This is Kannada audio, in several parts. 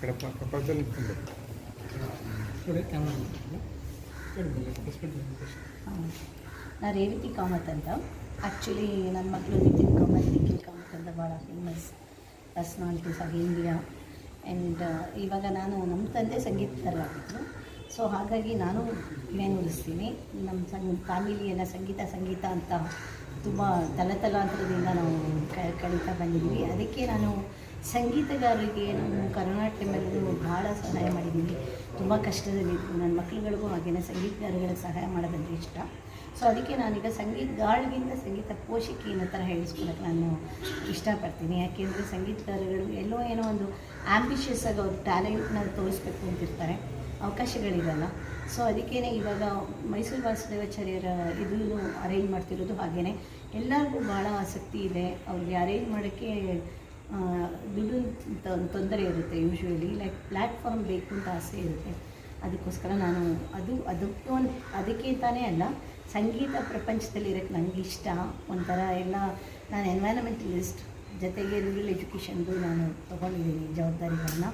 ನಾನು ರೇವತಿ ಕಾಮತ್ ಅಂತ. ಆ್ಯಕ್ಚುಲಿ ನನ್ನ ಮಕ್ಕಳು ನಿತಿನ್ ಕಾಮತ್, ನಿಖಿಲ್ ಕಾಮತ್ ಅಂತ ಭಾಳ ಫೇಮಸ್ ಪರ್ಸ್ನಾಲಿಟೀಸ್ ಆಗಿ ಇಂಡಿಯಾ. ಆ್ಯಂಡ್ ಇವಾಗ ನಾನು ನಮ್ಮ ತಂದೆ ಸಂಗೀತಗಾರರಾಗಿದ್ದರು. ಸೊ ಹಾಗಾಗಿ ನಾನು ಗಿಣೆ ನುಡಿಸ್ತೀನಿ. ನಮ್ಮ ಫ್ಯಾಮಿಲಿಯೆಲ್ಲ ಸಂಗೀತ ಅಂತ ತುಂಬ ತಲತಲಾಂತರದಿಂದ ನಾವು ಕಳೀತಾ ಬಂದಿದ್ದೀವಿ. ಅದಕ್ಕೆ ನಾನು ಸಂಗೀತಗಾರರಿಗೆ ನಮ್ಮ ಕರ್ನಾಟಕದಲ್ಲೂ ಭಾಳ ಸಹಾಯ ಮಾಡಿದ್ದೀನಿ. ತುಂಬ ಕಷ್ಟದಲ್ಲಿದ್ದರು ನನ್ನ ಮಕ್ಕಳುಗಳಿಗೂ ಹಾಗೆಯೇ ಸಂಗೀತಗಾರಗಳಿಗೆ ಸಹಾಯ ಮಾಡೋದಂದರೆ ಇಷ್ಟ. ಸೊ ಅದಕ್ಕೆ ನಾನೀಗ ಸಂಗೀತಗಾರರಿಗಿಂತ ಸಂಗೀತ ಪೋಷಕಿ ಅನ್ನೋ ಥರ ಹೇಳಿಸ್ಕೊಳಕ್ಕೆ ನಾನು ಇಷ್ಟಪಡ್ತೀನಿ. ಯಾಕೆಂದರೆ ಸಂಗೀತಗಾರಗಳು ಏನೋ ಒಂದು ಆ್ಯಂಬಿಷಿಯಸ್ ಆಗಿ ಅವ್ರ ಟ್ಯಾಲೆಂಟ್ನ ತೋರಿಸ್ಬೇಕು ಅಂತಿರ್ತಾರೆ, ಅವಕಾಶಗಳಿರಲ್ಲ. ಸೊ ಅದಕ್ಕೇ ಇವಾಗ ಮೈಸೂರು ವಾಸುದೇವಾಚಾರ್ಯರ ಇದೂ ಅರೇಂಜ್ ಮಾಡ್ತಿರೋದು. ಹಾಗೆಯೇ ಎಲ್ಲರಿಗೂ ಭಾಳ ಆಸಕ್ತಿ ಇದೆ. ಅವ್ರಿಗೆ ಅರೇಂಜ್ ಮಾಡೋಕ್ಕೆ ದುಡ್ಡು ತೊಂದರೆ ಇರುತ್ತೆ. ಯೂಶ್ವಲಿ ಲೈಕ್ ಪ್ಲ್ಯಾಟ್ಫಾರ್ಮ್ ಬೇಕು ಅಂತ ಆಸೆ ಇರುತ್ತೆ. ಅದಕ್ಕೋಸ್ಕರ ನಾನು ಅದಕ್ಕೆ ಅಂತಾನೇ ಅಲ್ಲ, ಸಂಗೀತ ಪ್ರಪಂಚದಲ್ಲಿ ಇರೋಕ್ಕೆ ನನಗೆ ಇಷ್ಟ. ಒಂಥರ ಎಲ್ಲ ನಾನು ಎನ್ವೈರನ್ಮೆಂಟಲಿಸ್ಟ್, ಜೊತೆಗೆ ರೂರಲ್ ಎಜುಕೇಷನ್ದು ನಾನು ತೊಗೊಂಡಿದ್ದೀನಿ ಜವಾಬ್ದಾರಿಗಳನ್ನ.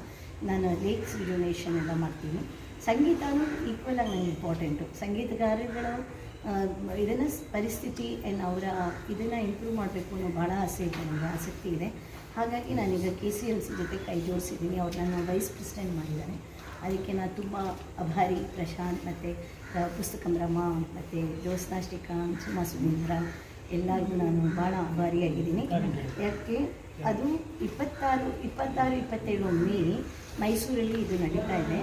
ನಾನು ಲೇಕ್ಸ್ ರಿಜುನೇಷನ್ ಎಲ್ಲ ಮಾಡ್ತೀನಿ. ಸಂಗೀತನೂ ಈಕ್ವಲ್ ಆಗಿ ನನಗೆ ಇಂಪಾರ್ಟೆಂಟು. ಸಂಗೀತಗಾರಗಳು ಇದನ್ನು ಪರಿಸ್ಥಿತಿ ಅವರ ಇದನ್ನು ಇಂಪ್ರೂವ್ ಮಾಡಬೇಕು ಅನ್ನೋ ಭಾಳ ಆಸೆ ಇದೆ, ನನಗೆ ಆಸಕ್ತಿ ಇದೆ. ಹಾಗಾಗಿ ನಾನೀಗ KCLC ಜೊತೆ ಕೈ ಜೋಡಿಸಿದ್ದೀನಿ. ಅವ್ರು ನನ್ನ ವೈಸ್ ಪ್ರೆಸಿಡೆಂಟ್ ಮಾಡಿದ್ದಾರೆ. ಅದಕ್ಕೆ ನಾನು ತುಂಬ ಆಭಾರಿ. ಪ್ರಶಾಂತ್ ಮತ್ತು ಪುಸ್ತಕಂ ರಮ ಮತ್ತು ಜ್ಯೋತ್ಸ್ನಾ ಶ್ರೀಕಾಂತ್, ಸುಮಾ ಸುಧೀಂದ್ರ ಎಲ್ಲರಿಗೂ ನಾನು ಭಾಳ ಆಭಾರಿಯಾಗಿದ್ದೀನಿ. ಯಾಕೆ ಅದು 26, 27 ಮೇ ಮೈಸೂರಲ್ಲಿ ಇದು ನಡೀತಾ ಇದೆ.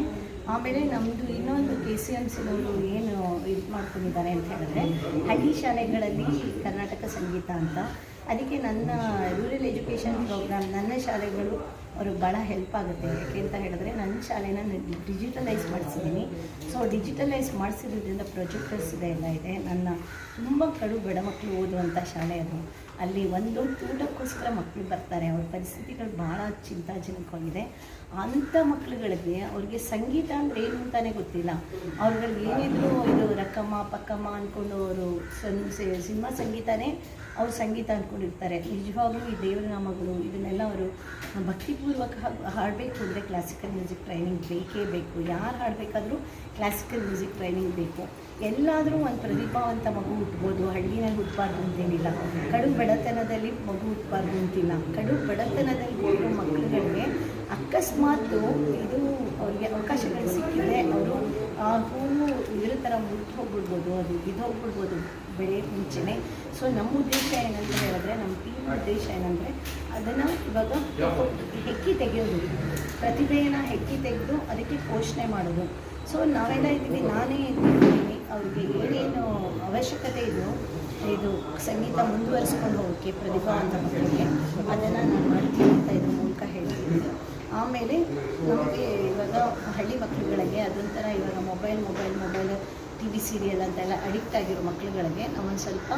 ಆಮೇಲೆ ನಮ್ಮದು ಇನ್ನೊಂದು KCMCನವರು ಏನು ಇದು ಮಾಡ್ಕೊಂಡಿದ್ದಾರೆ ಅಂತ ಹೇಳಿದ್ರೆ, ಹಳ್ಳಿ ಶಾಲೆಗಳಲ್ಲಿ ಕರ್ನಾಟಕ ಸಂಗೀತ ಅಂತ. ಅದಕ್ಕೆ ನನ್ನ ರೂರಲ್ ಎಜುಕೇಷನ್ ಪ್ರೋಗ್ರಾಮ್, ನನ್ನ ಶಾಲೆಗಳು ಅವ್ರಿಗೆ ಭಾಳ ಹೆಲ್ಪ್ ಆಗುತ್ತೆ. ಯಾಕೆ ಅಂತ ಹೇಳಿದ್ರೆ ನನ್ನ ಶಾಲೆನ ಡಿಜಿಟಲೈಸ್ ಮಾಡಿಸಿದ್ದೀನಿ. ಸೊ ಡಿಜಿಟಲೈಸ್ ಮಾಡಿಸಿರೋದ್ರಿಂದ ಪ್ರೊಜೆಕ್ಟರ್ಸ್ ಎಲ್ಲ ಇದೆ. ನನ್ನ ತುಂಬ ಕಡು ಬಡ ಮಕ್ಕಳು ಓದುವಂಥ ಶಾಲೆ ಅದು. ಅಲ್ಲಿ ಒಂದು ಊಟಕ್ಕೋಸ್ಕರ ಮಕ್ಕಳು ಬರ್ತಾರೆ. ಅವ್ರ ಪರಿಸ್ಥಿತಿಗಳು ಭಾಳ ಚಿಂತಾಜನಕವಾಗಿದೆ. ಅಂಥ ಮಕ್ಕಳುಗಳಿಗೆ ಅವ್ರಿಗೆ ಸಂಗೀತ ಅಂದರೆ ಏನು ಅಂತಲೇ ಗೊತ್ತಿಲ್ಲ. ಅವ್ರುಗಳಿಗೆ ಏನಿದ್ರು ಇದು ರಕ್ಕಮ್ಮ ಪಕ್ಕಮ್ಮ ಅಂದ್ಕೊಂಡು ಅವರು ಸಿನಿಮಾ ಸಂಗೀತನೇ ಅವ್ರು ಸಂಗೀತ ಅಂದ್ಕೊಂಡಿರ್ತಾರೆ. ನಿಜವಾಗ್ಲೂ ಈ ದೇವರ ನಾಮಗಳು ಇದನ್ನೆಲ್ಲ ಅವರು ಭಕ್ತಿಪೂರ್ವಕ ಹಾಡಬೇಕು ಅಂದರೆ ಕ್ಲಾಸಿಕಲ್ ಮ್ಯೂಸಿಕ್ ಟ್ರೈನಿಂಗ್ ಬೇಕೇ ಬೇಕು. ಯಾರು ಹಾಡಬೇಕಾದ್ರೂ ಕ್ಲಾಸಿಕಲ್ ಮ್ಯೂಸಿಕ್ ಟ್ರೈನಿಂಗ್ ಬೇಕು. ಎಲ್ಲಾದರೂ ಒಂದು ಪ್ರತಿಭಾವಂತ ಮಗು ಹುಟ್ಬೋದು. ಹಳ್ಳಿನಲ್ಲಿ ಹುಟ್ಟಬಾರ್ದು ಅಂತೇನಿಲ್ಲ. ಕಡು ಬಡತನದಲ್ಲಿ ಮಗು ಹುಟ್ಟಬಾರ್ದು ಅಂತಿಲ್ಲ. ಕಡು ಬಡತನದಲ್ಲಿ ಹುಟ್ಟೋ ಮಕ್ಕಳುಗಳಿಗೆ ಅಕಸ್ಮಾತ್ ಇದು ಅವ್ರಿಗೆ ಅವಕಾಶಗಳು ಸಿಕ್ಕಿದೆ, ಅವರು ಆ ಹೂವು ಇದ್ರ ಥರ ಮುಟ್ಟು ಹೋಗ್ಬಿಡ್ಬೋದು, ಅದು ಬಿದ್ದೋಗ್ಬಿಡ್ಬೋದು ಬೆಳೆಯೋಕ್ಕೆ ಮುಂಚೆನೇ. ಸೊ ನಮ್ಮ ಉದ್ದೇಶ ಏನಂತ ಹೇಳಿದ್ರೆ, ನಮ್ಮ ಟೀಮ್ ಉದ್ದೇಶ ಏನಂದರೆ ಅದನ್ನು ಇವಾಗ ಹೆಕ್ಕಿ ತೆಗೆಯೋದು, ಪ್ರತಿಭೆಯನ್ನು ಹೆಕ್ಕಿ ತೆಗೆದು ಅದಕ್ಕೆ ಪೋಷಣೆ ಮಾಡೋದು. ಸೊ ನಾವೆಲ್ಲ ಇದ್ದೀವಿ, ನಾನೇ ಇದ್ದೀನಿ. ಅವ್ರಿಗೆ ಏನೇನು ಅವಶ್ಯಕತೆ ಇದೆಯೋ ಇದು ಸಂಗೀತ ಮುಂದುವರಿಸ್ಕೊಂಡು ಹೋಗೋಕ್ಕೆ ಪ್ರತಿಭಾವಂತ ಮಕ್ಕಳಿಗೆ ಅದನ್ನು ನಾನು ಮಾಡ್ತೀನಿ ಅಂತ ಇದ್ರ ಮೂಲಕ ಹೇಳ್ತೀನಿ. ಆಮೇಲೆ ನಮಗೆ ಇವಾಗ ಹಳ್ಳಿ ಮಕ್ಕಳುಗಳಿಗೆ ಅದೊಂಥರ ಇವಾಗ ಮೊಬೈಲ್ TV ಸೀರಿಯಲ್ ಅಂತೆಲ್ಲ ಅಡಿಕ್ಟ್ ಆಗಿರೋ ಮಕ್ಕಳುಗಳಿಗೆ ನಾವೊಂದು ಸ್ವಲ್ಪ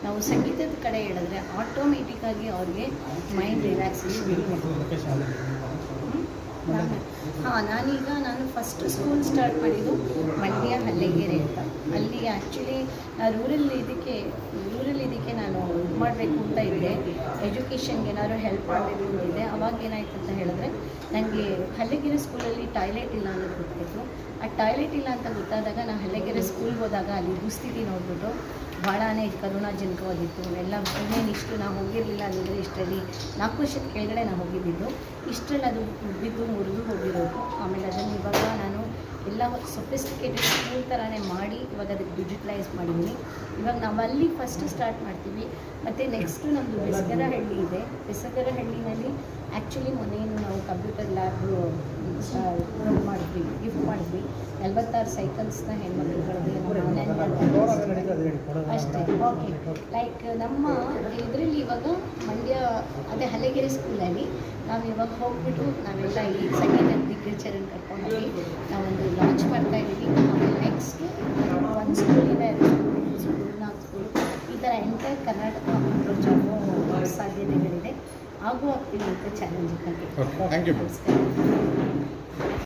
ನಾವು ಸಂಗೀತದ ಕಡೆ ಹೇಳಿದ್ರೆ ಆಟೋಮೆಟಿಕ್ಕಾಗಿ ಅವ್ರಿಗೆ ಮೈಂಡ್ ರಿಲ್ಯಾಕ್ಸೇಷನ್. ನಾನು ಫಸ್ಟ್ ಸ್ಕೂಲ್ ಸ್ಟಾರ್ಟ್ ಮಾಡಿದ್ದು ಮಂಡ್ಯ ಹಲ್ಲೆಗೆರೆ ಅಂತ. ಅಲ್ಲಿ ಆ್ಯಕ್ಚುಲಿ ರೂರಲ್ ಇದಕ್ಕೆ ನಾನು ಇದು ಮಾಡಬೇಕು ಅಂತ ಇದ್ದೆ, ಎಜುಕೇಷನ್ಗೆ ಏನಾದ್ರು ಹೆಲ್ಪ್ ಮಾಡಬೇಕು ಅಂತಿದ್ದೆ. ಅವಾಗ ಏನಾಯ್ತು ಅಂತ ಹೇಳಿದ್ರೆ, ನನಗೆ ಹಲ್ಲೆಗೆರೆ ಸ್ಕೂಲಲ್ಲಿ ಟಾಯ್ಲೆಟ್ ಇಲ್ಲ ಅನ್ನೋದು ಗೊತ್ತಾಯಿತು. ಆ ಟಾಯ್ಲೆಟ್ ಇಲ್ಲ ಅಂತ ಗೊತ್ತಾದಾಗ ನಾನು ಹಲ್ಲೆಗೆರೆ ಸ್ಕೂಲ್ಗೆ ಹೋದಾಗ ಅಲ್ಲಿ ದುಸ್ಥಿತಿ ನೋಡಿಬಿಟ್ಟು ಭಾಳನೇ ಕರುಣಾಜನಕವಾಗಿತ್ತು. ಎಲ್ಲ ಇನ್ನೇನು ಇಷ್ಟು ನಾವು ಹೋಗಿರಲಿಲ್ಲ ಅಂದರೆ ಇಷ್ಟರಲ್ಲಿ 4 ವರ್ಷದ ಕೆಳಗಡೆ ನಾವು ಹೋಗಿದ್ದು, ಇಷ್ಟರಲ್ಲಿ ಅದು ಬಿದ್ದು ಮುರಿದು ಹೋಗಿರೋದು. ಆಮೇಲೆ ಅದನ್ನು ಇವಾಗ ನಾನು ಎಲ್ಲ ಸೊಫಿಸ್ಟಿಕೇಟೆಡ್ ಸ್ಕೂಲ್ ಥರನೇ ಮಾಡಿ ಇವಾಗ ಅದಕ್ಕೆ ಡಿಜಿಟಲೈಸ್ ಮಾಡಿದ್ದೀನಿ. ಇವಾಗ ನಾವು ಅಲ್ಲಿ ಫಸ್ಟ್ ಸ್ಟಾರ್ಟ್ ಮಾಡ್ತೀವಿ. ಮತ್ತು ನೆಕ್ಸ್ಟು ನಮ್ಮದು ಬೆಸಗರಹಳ್ಳಿ ಇದೆ. ಬೆಸಗರಹಳ್ಳಿನಲ್ಲಿ ಆ್ಯಕ್ಚುಲಿ ಮೊನ್ನೆಯನ್ನು ನಾವು ಕಂಪ್ಯೂಟರ್ ಲ್ಯಾಬ್ ಗಿಫ್ಟ್ ಮಾಡಿದ್ವಿ. 46 ಸೈಕಲ್ಸ್ನ ಹೆಣ್ಮಕ್ಳುಗಳಿಗೆ ಅಷ್ಟೇ. ಓಕೆ, ಲೈಕ್ ನಮ್ಮ ಇದರಲ್ಲಿ ಇವಾಗ ಮಂಡ್ಯ ಅದೇ ಹಲ್ಲೆಗೆರೆ ಸ್ಕೂಲಲ್ಲಿ ನಾವು ಇವಾಗ ಹೋಗ್ಬಿಟ್ಟು ನಾವೆಲ್ಲ ಈ ಸಂಗೀತ ದಿಗ್ಗಜರನ್ನು ಕರ್ಕೊಂಡೋಗಿ ನಾವೊಂದು ಲಾಂಚ್ ಮಾಡ್ತಾಯಿದ್ದೀವಿ. ಆಮೇಲೆ ನೆಕ್ಸ್ಟ್ ಒಂದು ಸ್ಕೂಲಿಂದ 2 ಸ್ಕೂಲ್ 4 ಸ್ಕೂಲು ಈ ಥರ ಎಂಟೈರ್ ಕರ್ನಾಟಕ ಅಪ್ರೋಚ್ ಆಗೋ ಸಾಧ್ಯತೆಗಳಿದೆ. ಆಗ್ತೀವಿ ಅಂತ ಚಾಲೆಂಜ್. Thank you. ನಮಸ್ಕಾರ.